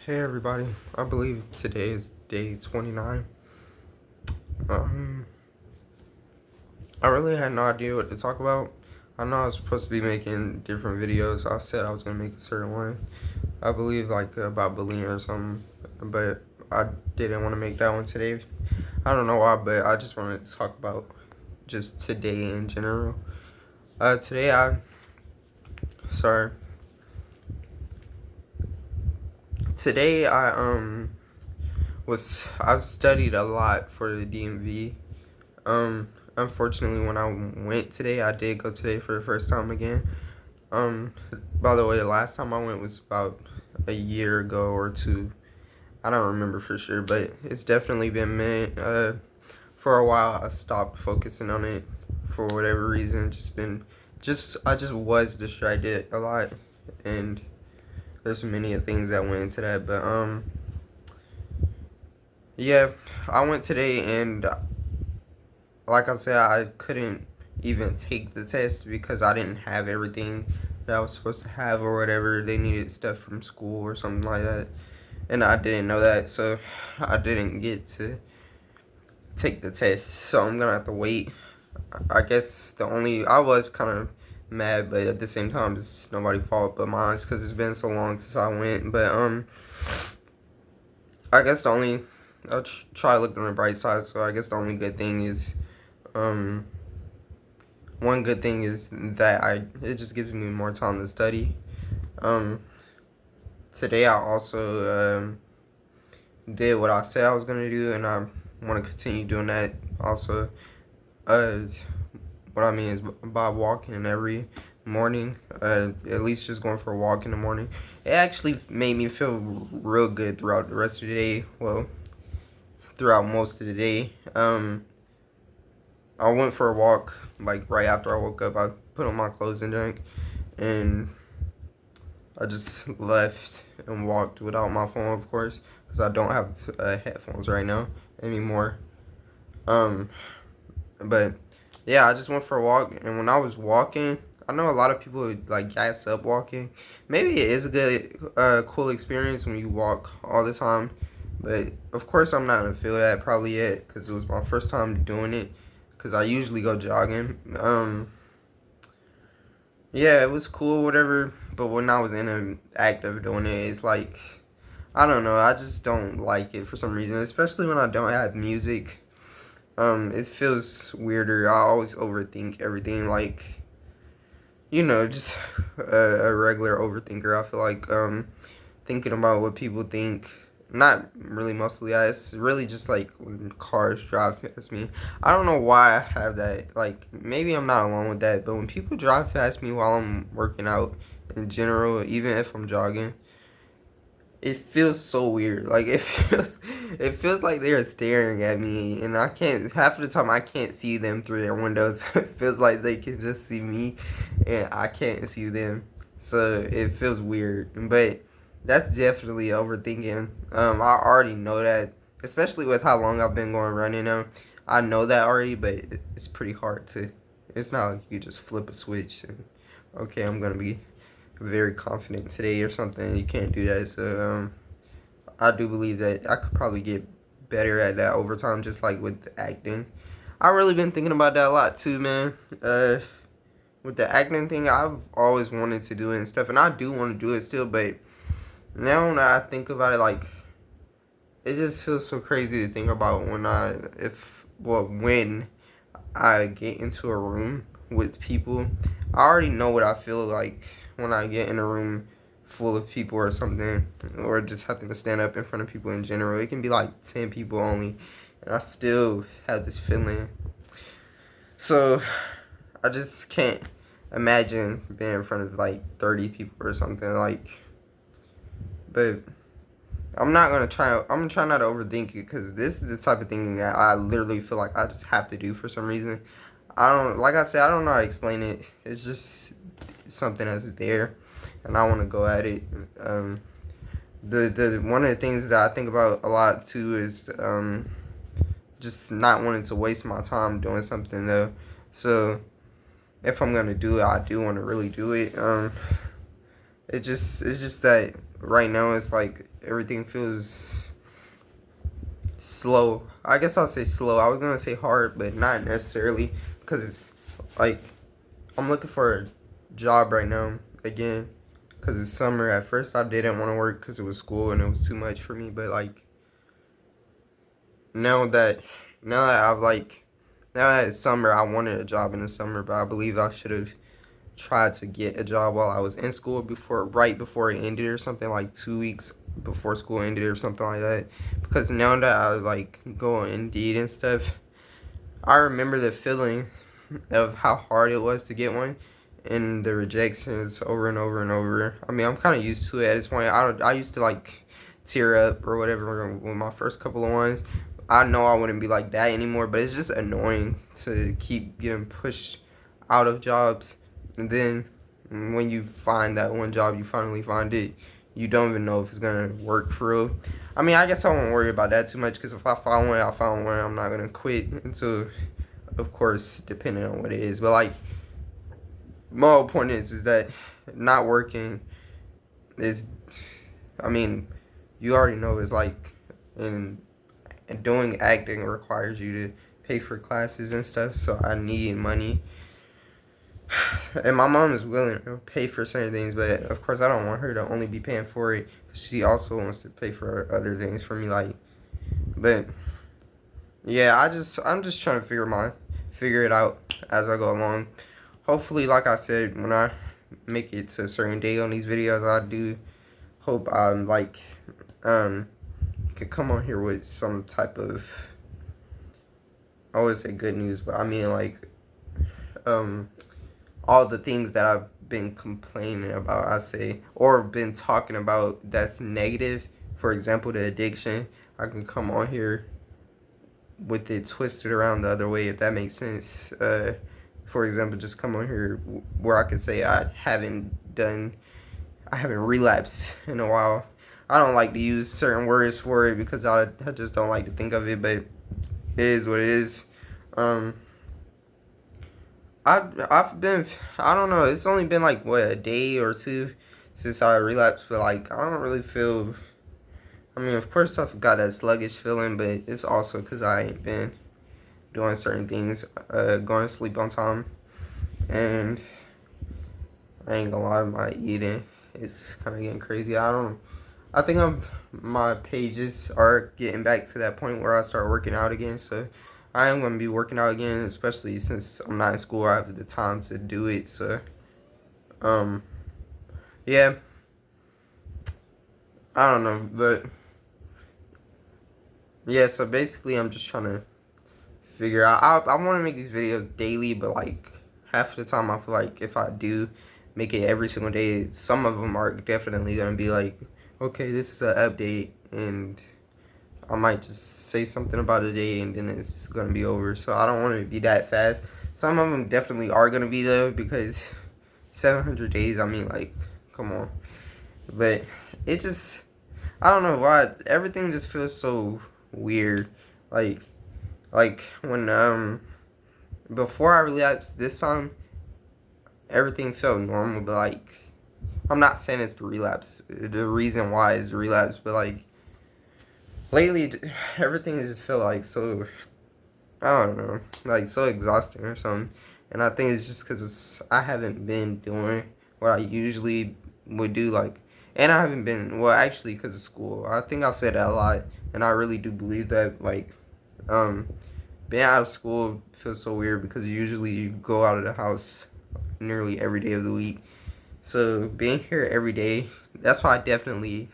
Hey everybody, I believe today is day 29. Um, I really had no idea what to talk about. I know I was supposed to be making different videos. I said I was gonna make a certain one. I believe like about bullying or something, but I didn't want to make that one today. I don't know why, but I just wanted to talk about just today in general. Today sorry. Today I've studied a lot for the DMV. Unfortunately, when I went today, I did go today for the first time again. Um, by the way, the last time I went was about a year ago or two. I don't remember for sure, but it's definitely been a minute. For a while, I stopped focusing on it for whatever reason. I just was distracted a lot, and there's many things that went into that. But yeah, I went today and like I said, I couldn't even take the test because I didn't have everything that I was supposed to have or whatever. They needed stuff from school or something like that. And I didn't know that, so I didn't get to take the test. So I'm gonna have to wait. I guess I was kind of mad, but at the same time, it's nobody's fault but mine because it's been so long since I went. But I guess I'll try to look on the bright side. So I guess the only good thing is um one good thing is that it just gives me more time to study. Um, Today I also did what I said I was gonna do, and I want to continue doing that. Also, uh, what I mean is by walking every morning, at least just going for a walk in the morning. It actually made me feel real good throughout the rest of the day. Well, throughout most of the day. I went for a walk like right after I woke up. I put on my clothes and junk, and I just left and walked without my phone, of course, because I don't have headphones right now anymore. Um, but yeah, I just went for a walk, and when I was walking, I know a lot of people would like gas up walking. Maybe it is a good, cool experience when you walk all the time, but of course I'm not gonna feel that probably yet because it was my first time doing it. Because I usually go jogging. Yeah, it was cool, whatever. But when I was in an act of doing it, it's like I don't know. I just don't like it for some reason, especially when I don't have music. It feels weirder. I always overthink everything. Like just a regular overthinker. I feel like thinking about what people think. Not really mostly. It's really just like when cars drive past me. I don't know why I have that. Like maybe I'm not alone with that, but when people drive past me while I'm working out in general, even if I'm jogging, it feels so weird. Like it feels like they're staring at me, and I can't. Half of the time, I can't see them through their windows. It feels like they can just see me, and I can't see them. So it feels weird. But that's definitely overthinking. I already know that, especially with how long I've been going running now. I know that already, but it's pretty hard to. It's not like you just flip a switch and okay, I'm gonna be very confident today or something. You can't do that. So I do believe that I could probably get better at that over time, just like with the acting. I really been thinking about that a lot too, man. With the acting thing, I've always wanted to do it and stuff, and I do want to do it still. But now when I think about it, like it just feels so crazy to think about when I get into a room with people. I already know what I feel like when I get in a room full of people or something, or just having to stand up in front of people in general. It can be like 10 people only, and I still have this feeling. So I just can't imagine being in front of like 30 people or something. But I'm gonna try not to overthink it because this is the type of thing that I literally feel like I just have to do for some reason. Like I said, I don't know how to explain it. It's just something that's there, and I want to go at it. The one of the things that I think about a lot too is just not wanting to waste my time doing something though. So if I'm gonna do it, I do want to really do it. it's just that right now it's like everything feels slow. I guess I'll say slow. I was gonna say hard, but not necessarily, because it's like I'm looking for a job right now again, because it's summer. At first I didn't want to work because it was school and it was too much for me, but like now that now that I've like now that it's summer, I wanted a job in the summer, but I believe I should have tried to get a job while I was in school, right before it ended, or something, like 2 weeks before school ended or something like that. Because now that I like go on Indeed and stuff, I remember the feeling of how hard it was to get one, and the rejections over and over and over. I mean, I'm kind of used to it at this point. I used to like tear up or whatever with my first couple of ones. I know I wouldn't be like that anymore, but it's just annoying to keep getting pushed out of jobs. And then when you find that one job, you finally find it, you don't even know if it's gonna work for real. I mean, I guess I won't worry about that too much, because if I found one, I found one. I'm not gonna quit until, of course, depending on what it is. But like, my whole point is that not working is, I mean, you already know, it's like, and doing acting requires you to pay for classes and stuff. So I need money. And my mom is willing to pay for certain things, but of course I don't want her to only be paying for it, 'cause she also wants to pay for other things for me. Like, but yeah, I'm just trying to figure it out as I go along. Hopefully, like I said, when I make it to a certain day on these videos, I do hope I'm like could come on here with some type of, I always say good news, but I mean like um all the things that I've been complaining about, I say, or been talking about that's negative. For example, the addiction. I can come on here with it twisted around the other way, if that makes sense. For example, just come on here where I can say I haven't relapsed in a while. I don't like to use certain words for it because I just don't like to think of it, but it is what it is. Um, I've been, I don't know, it's only been like what, a day or two since I relapsed, but like I don't really feel, I mean, of course I've got that sluggish feeling, but it's also because I ain't been doing certain things, going to sleep on time, and I ain't gonna lie, my eating is kind of getting crazy. I think my pages are getting back to that point where I start working out again, so I am gonna be working out again, especially since I'm not in school. I have the time to do it, so um, yeah, I don't know, but yeah. So basically, I'm just trying to figure out. I want to make these videos daily, but like half the time, I feel like if I do make it every single day, some of them are definitely gonna be like, okay, this is an update, and I might just say something about a day and then it's gonna be over. So I don't want it to be that fast. Some of them definitely are gonna be though, because 700 days. I mean, like, come on. But it just, I don't know why everything just feels so weird. Like, when before I relapsed this time, everything felt normal. But like, I'm not saying it's the relapse. The reason why is the relapse, but like lately, everything just felt like so, I don't know, like so exhausting or something. And I think it's just because I haven't been doing what I usually would do, like, and I haven't been, well, actually, because of school. I think I've said that a lot, and I really do believe that, like, um, being out of school feels so weird because usually you go out of the house nearly every day of the week. So being here every day, that's why I definitely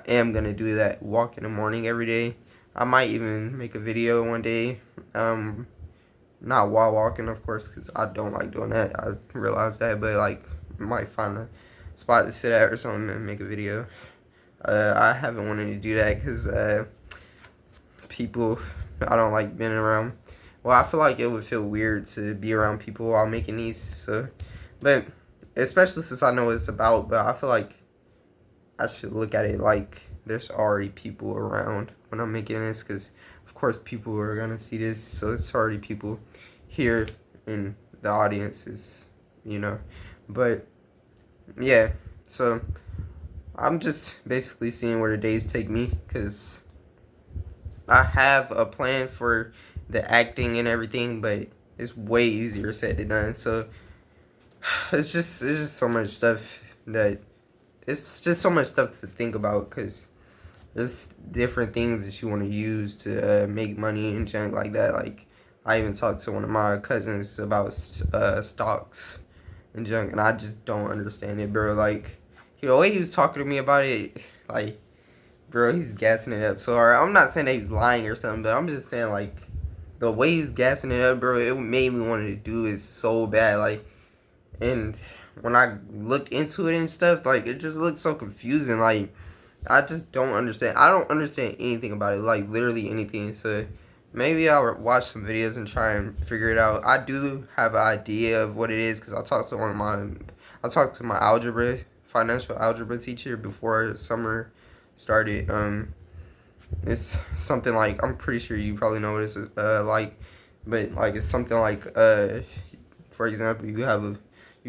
am gonna do that walk in the morning every day. I might even make a video one day, not while walking, of course, because I don't like doing that. I realize that, but like, might find a spot to sit at or something and make a video. I haven't wanted to do that because people, I don't like being around. Well, I feel like it would feel weird to be around people while making these. So, but especially since I know what it's about, but I feel like I should look at it like there's already people around when I'm making this, because of course people are gonna see this, so it's already people here in the audiences, you know. But yeah, So I'm just basically seeing where the days take me, because I have a plan for the acting and everything, but it's way easier said than done. So it's just so much stuff that it's just so much stuff to think about, because there's different things that you want to use to make money and junk like that. Like, I even talked to one of my cousins about stocks and junk, and I just don't understand it, bro. Like, the way he was talking to me about it, like, bro, he's gassing it up so hard. I'm not saying that he's lying or something, but I'm just saying, like, the way he's gassing it up, bro, it made me want to do it so bad. Like, and when I looked into it and stuff, like, it just looked so confusing. Like, I just don't understand. I don't understand anything about it, like, literally anything. So maybe I'll watch some videos and try and figure it out. I do have an idea of what it is, because I talked to my financial algebra teacher before summer started. It's something like, I'm pretty sure you probably know what it's like, but like, it's something like, for example, you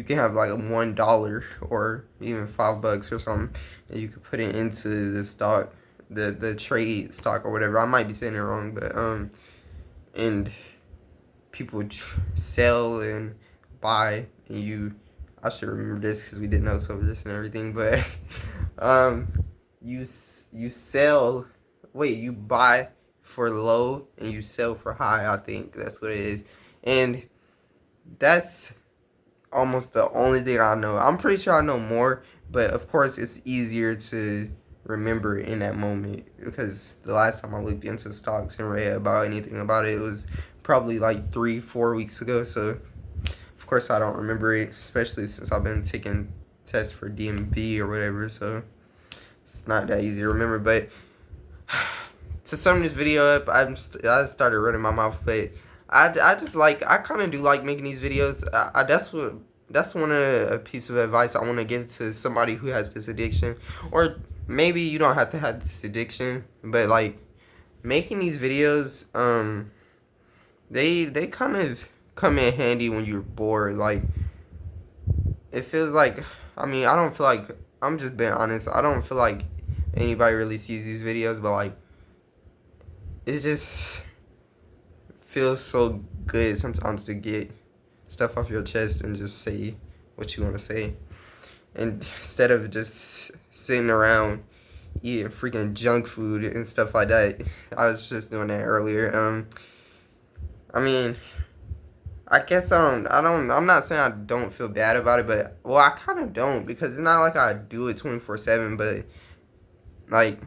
can have like a $1 or even $5 or something, and you could put it into the stock, the trade stock or whatever. I might be saying it wrong, but and people sell and buy, and I should remember this because we did notes over this and everything, but um you sell, wait, you buy for low and you sell for high. I think that's what it is, and that's almost the only thing I know. I'm pretty sure I know more, but of course it's easier to remember in that moment, because the last time I looked into stocks and read about anything about it, it was probably like 3-4 weeks ago. So of course I don't remember it, especially since I've been taking tests for DMV or whatever. So it's not that easy to remember. But to sum this video up, I started running my mouth, but I just like, I kind of do like making these videos. That's one of a piece of advice I want to give to somebody who has this addiction, or maybe you don't have to have this addiction, but like, making these videos, they kind of come in handy when you're bored. Like, it feels like, I mean, I don't feel like, I'm just being honest, I don't feel like anybody really sees these videos, but like, it just feels so good sometimes to get stuff off your chest and just say what you want to say, and instead of just sitting around eating freaking junk food and stuff like that. I was just doing that earlier. I mean, I guess I'm not saying I don't feel bad about it, but, well, I kind of don't, because it's not like I do it 24/7, but like,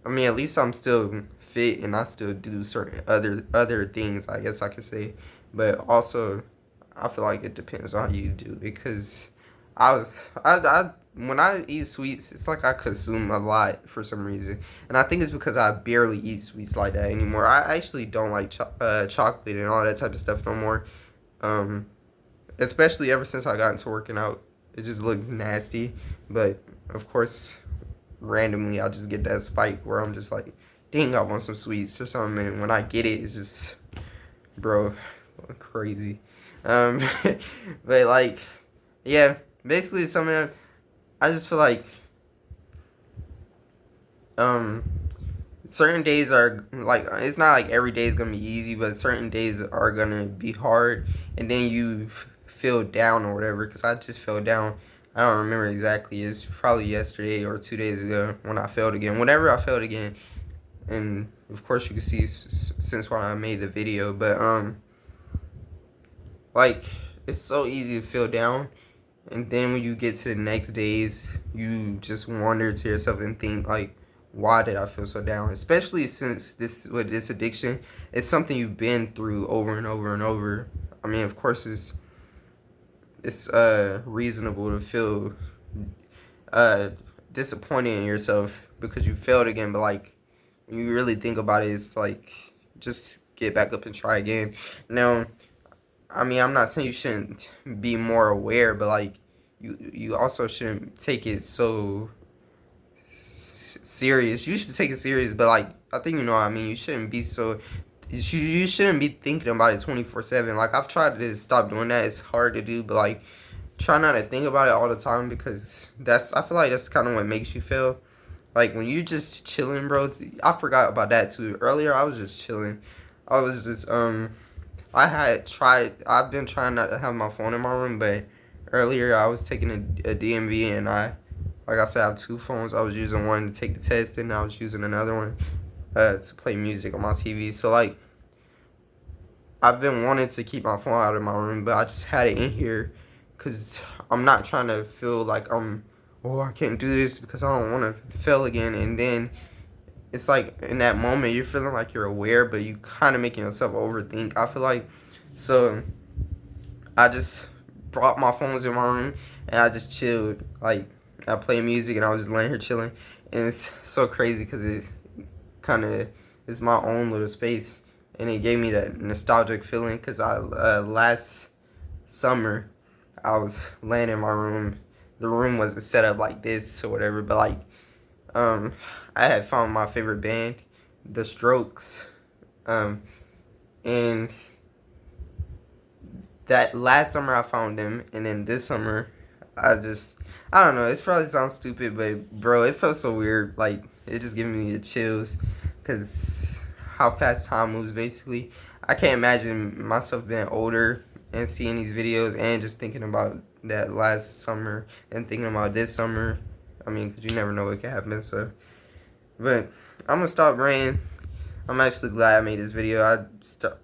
I mean, at least I'm still fit and I still do certain other things, I guess I could say. But also, I feel like it depends on how you do it, because I when I eat sweets, it's like I consume a lot for some reason, and I think it's because I barely eat sweets like that anymore. I actually don't like chocolate and all that type of stuff no more. Um, Especially ever since I got into working out, it just looks nasty. But of course, randomly I'll just get that spike where I'm just like, dang, I want some sweets or something, and when I get it, it's just, bro, crazy. Um, but like, yeah, basically something that I just feel like, um, certain days are like, it's not like every day is gonna be easy, but certain days are gonna be hard, and then you feel down or whatever. Because I just fell down. I don't remember exactly. It's probably yesterday or 2 days ago when I failed again. Whenever I failed again, and of course you can see since when I made the video, but like, it's so easy to feel down, and then when you get to the next days, you just wonder to yourself and think like, why did I feel so down? Especially since this addiction, it's something you've been through over and over and over. I mean, of course, it's reasonable to feel uh disappointed in yourself because you failed again, but like, when you really think about it, it's like, just get back up and try again. Now, I mean, I'm not saying you shouldn't be more aware, but like, you also shouldn't take it so serious. You should take it serious, but like, I think you know what I mean. You shouldn't be so. You shouldn't be thinking about it 24/7. Like, I've tried to stop doing that. It's hard to do, but like, try not to think about it all the time, because I feel like that's kind of what makes you feel. Like when you just chilling, bro. I forgot about that too. Earlier, I was just chilling. I was just I've been trying not to have my phone in my room, but earlier I was taking a DMV, and like I said, I have two phones. I was using one to take the test, and I was using another one to play music on my TV. So like, I've been wanting to keep my phone out of my room, but I just had it in here because I'm not trying to feel like oh, I can't do this because I don't want to fail again. And then it's like in that moment, you're feeling like you're aware, but you kind of making yourself overthink. I feel like, so I just brought my phones in my room and I just chilled. Like, I played music and I was just laying here chilling. And it's so crazy because it kind of is my own little space. And it gave me that nostalgic feeling because last summer, I was laying in my room. The room wasn't set up like this or whatever, but like, um, I had found my favorite band, The Strokes, and that last summer I found them, and then this summer, I don't know. It probably sounds stupid, but bro, it felt so weird. Like it just giving me the chills, cause how fast time moves. Basically, I can't imagine myself being older and seeing these videos and just thinking about that last summer and thinking about this summer. I mean, cause you never know what can happen. So, but I'm gonna stop ranting. I'm actually glad I made this video. I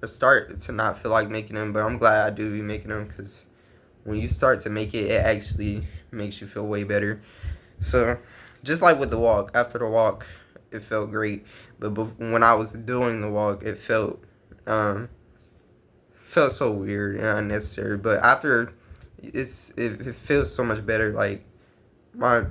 start to not feel like making them, but I'm glad I do be making them, because when you start to make it, it actually makes you feel way better. So, just like with the walk, after the walk, it felt great. But when I was doing the walk, it felt so weird and unnecessary. But after, it feels so much better. Like my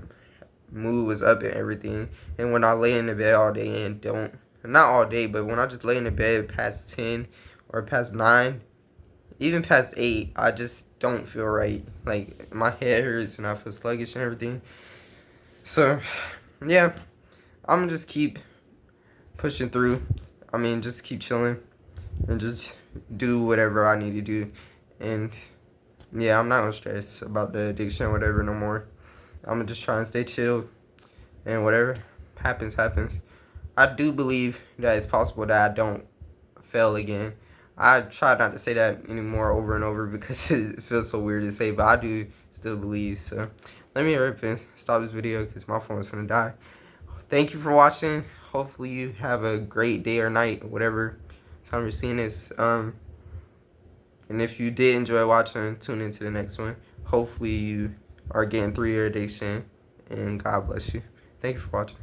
mood was up and everything. And when I lay in the bed all day and don't, not all day, but when I just lay in the bed past 10 or past 9, even past 8, I just don't feel right. Like my head hurts and I feel sluggish and everything. So, yeah, I'm gonna just keep pushing through. I mean, just keep chilling and just do whatever I need to do. And yeah, I'm not gonna stress about the addiction or whatever no more. I'm gonna just try and stay chill, and whatever happens, happens. I do believe that it's possible that I don't fail again. I try not to say that anymore over and over because it feels so weird to say, but I do still believe. So let me hurry up and stop this video because my phone is gonna die. Thank you for watching. Hopefully you have a great day or night, whatever time you're seeing this. And if you did enjoy watching, tune into the next one. Hopefully you are getting through your addiction, and God bless you. Thank you for watching.